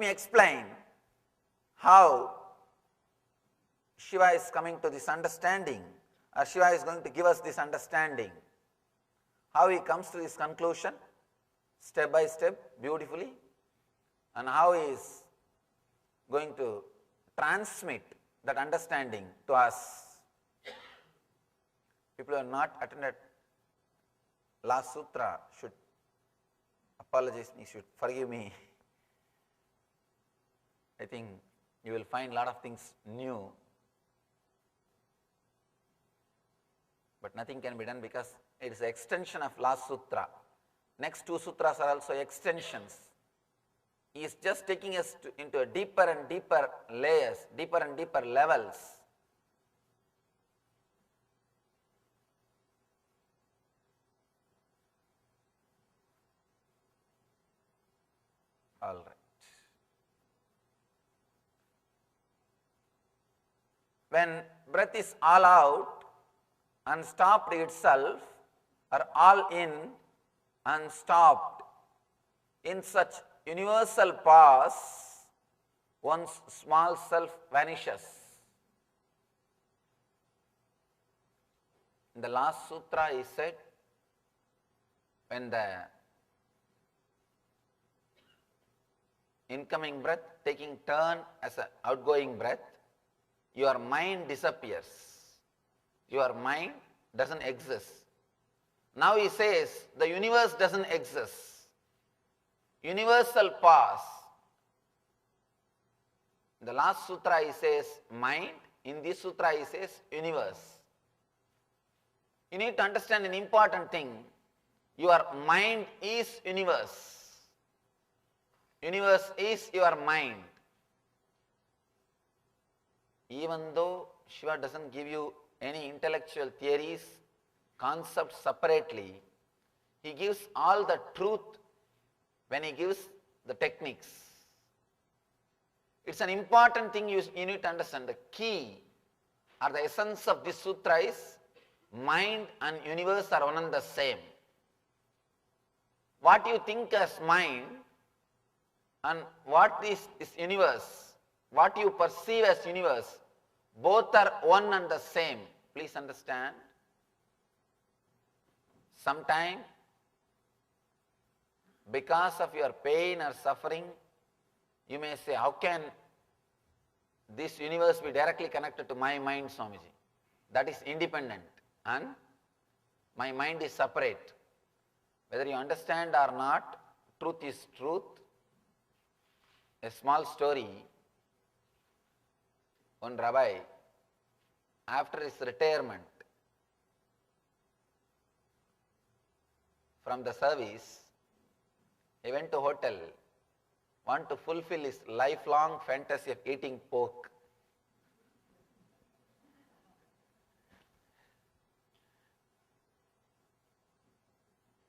me explain how Shiva is coming to this understanding, or Shiva is going to give us this understanding. How he comes to this conclusion, step by step, beautifully, and how he is going to transmit that understanding to us. People who have not attended last sutra should apologize me, should forgive me. I think you will find a lot of things new, but nothing can be done because it is an extension of last sutra. Next two sutras are also extensions. He is just taking us into a deeper and deeper layers, deeper and deeper levels. All right. When breath is all out, unstopped itself, or all in, unstopped, in such universal pause, one's small self vanishes. In the last sutra he said, when the incoming breath taking turn as an outgoing breath, your mind disappears. Your mind doesn't exist. Now he says the universe doesn't exist. Universal pause. In the last sutra he says mind, in this sutra he says universe. You need to understand an important thing. Your mind is universe. Universe is your mind. Even though Shiva doesn't give you any intellectual theories, concepts separately, he gives all the truth when he gives the techniques. It's an important thing you need to understand. The key or the essence of this sutra is mind and universe are one and the same. What you think as mind and what is universe, what you perceive as universe, both are one and the same. Please understand. Sometime, because of your pain or suffering, you may say, how can this universe be directly connected to my mind, Swamiji? That is independent and my mind is separate. Whether you understand or not, truth is truth. A small story. One rabbi, after his retirement from the service, he went to hotel, want to fulfill his lifelong fantasy of eating pork.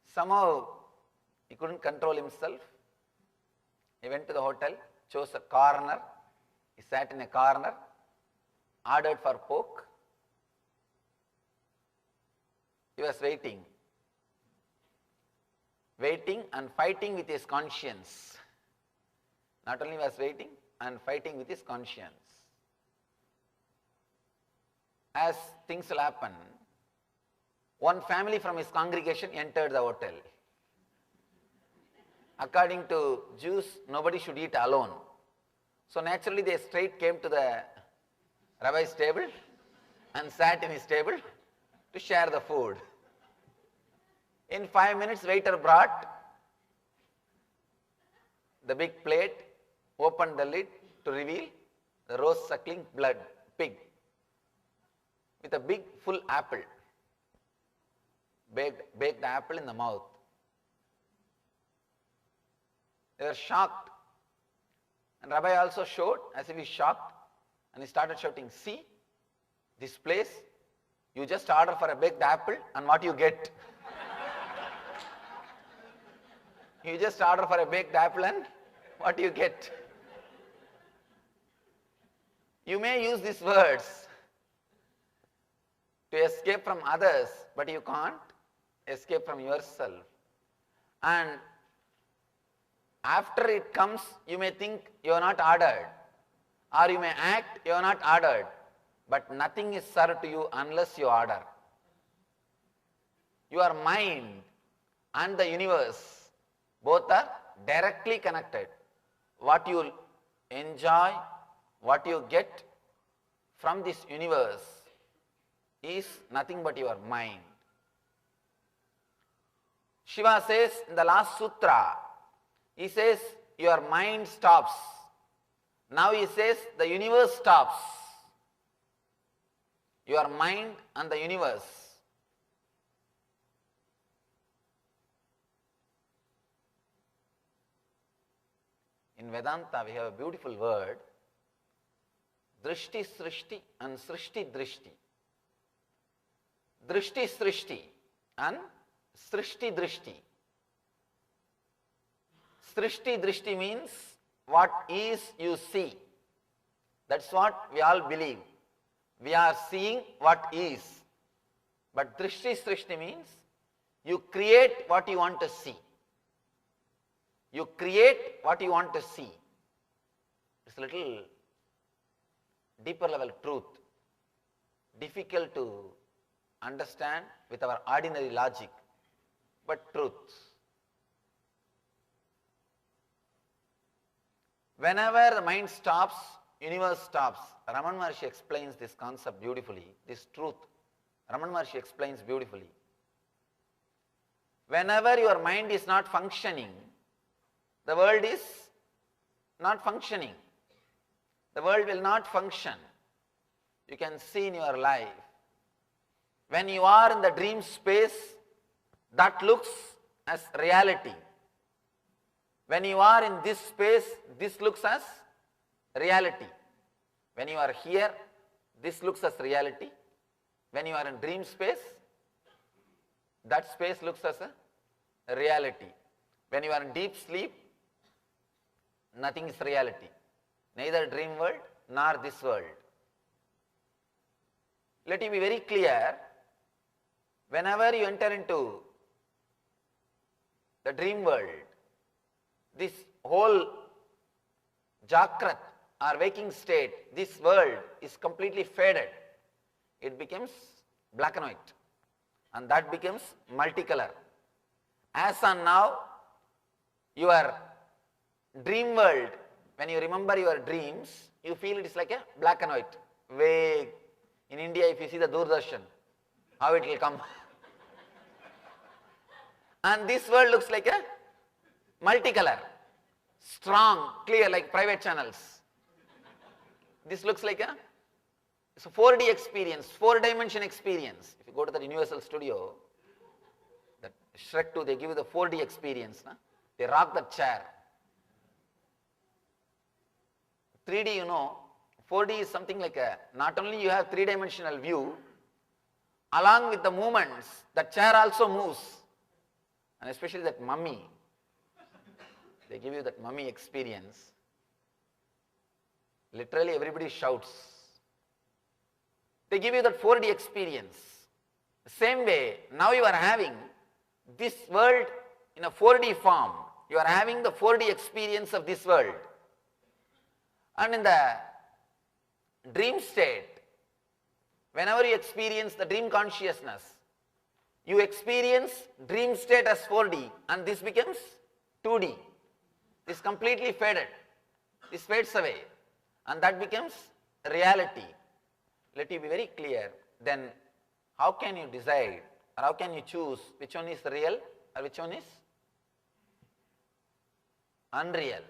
Somehow he couldn't control himself. He went to the hotel, chose a corner, he sat in a corner, ordered for pork. He was waiting and fighting with his conscience. Not only was waiting and fighting with his conscience. As things will happen, one family from his congregation entered the hotel. According to Jews, nobody should eat alone. So naturally they straight came to the rabbi's table and sat in his table to share the food. In 5 minutes, waiter brought the big plate, opened the lid to reveal the rose-suckling blood pig with a big full apple, baked apple in the mouth. They were shocked. And Rabbi also showed as if he shocked, and he started shouting, see, this place, you just order for a baked apple and what you get. You just order for a baked apple and what you get. You may use these words to escape from others, but you can't escape from yourself. And After it comes, you may think you are not ordered, or you may act you are not ordered, but nothing is served to you unless you order. Your mind and the universe both are directly connected. What you enjoy, what you get from this universe is nothing but your mind. Shiva says in the last sutra, he says your mind stops. Now he says the universe stops. Your mind and the universe. In Vedanta we have a beautiful word, Drishti Srishti and Srishti Drishti. Drishti Srishti and Srishti Drishti. Srishti Drishti means what is you see. That's what we all believe. We are seeing what is. But Drishti Srishti means you create what you want to see. You create what you want to see. It's a little deeper level truth, difficult to understand with our ordinary logic, but truth. Whenever the mind stops, universe stops. Ramana Maharshi explains this concept beautifully, this truth. Ramana Maharshi explains beautifully. Whenever your mind is not functioning, the world is not functioning. The world will not function. You can see in your life. When you are in the dream space, that looks as reality. When you are in this space, this looks as reality. When you are here, this looks as reality. When you are in dream space, that space looks as a reality. When you are in deep sleep, nothing is reality. Neither dream world nor this world. Let it be very clear, whenever you enter into the dream world, this whole Jagrat or waking state, this world is completely faded. It becomes black and white, and that becomes multicolor. As on now, your dream world, when you remember your dreams, you feel it is like a black and white, vague. In India, if you see the Doordarshan, how it will come. And this world looks like a multicolor, strong, clear, like private channels. This looks like it's a 4D experience, 4-dimension experience. If you go to the Universal Studio, that Shrek 2, they give you the 4D experience. Na? They rock the chair. 3D, you know, 4D is something like not only you have 3-dimensional view, along with the movements, the chair also moves. And especially that mummy, they give you that mummy experience. Literally everybody shouts. They give you that 4D experience. The same way, now you are having this world in a 4D form. You are having the 4D experience of this world. And in the dream state, whenever you experience the dream consciousness, you experience dream state as 4D and this becomes 2D. This completely faded. This fades away and that becomes reality. Let you be very clear. Then how can you decide or how can you choose which one is real or which one is unreal?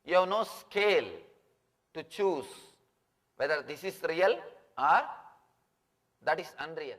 You have no scale to choose whether this is real or that is unreal.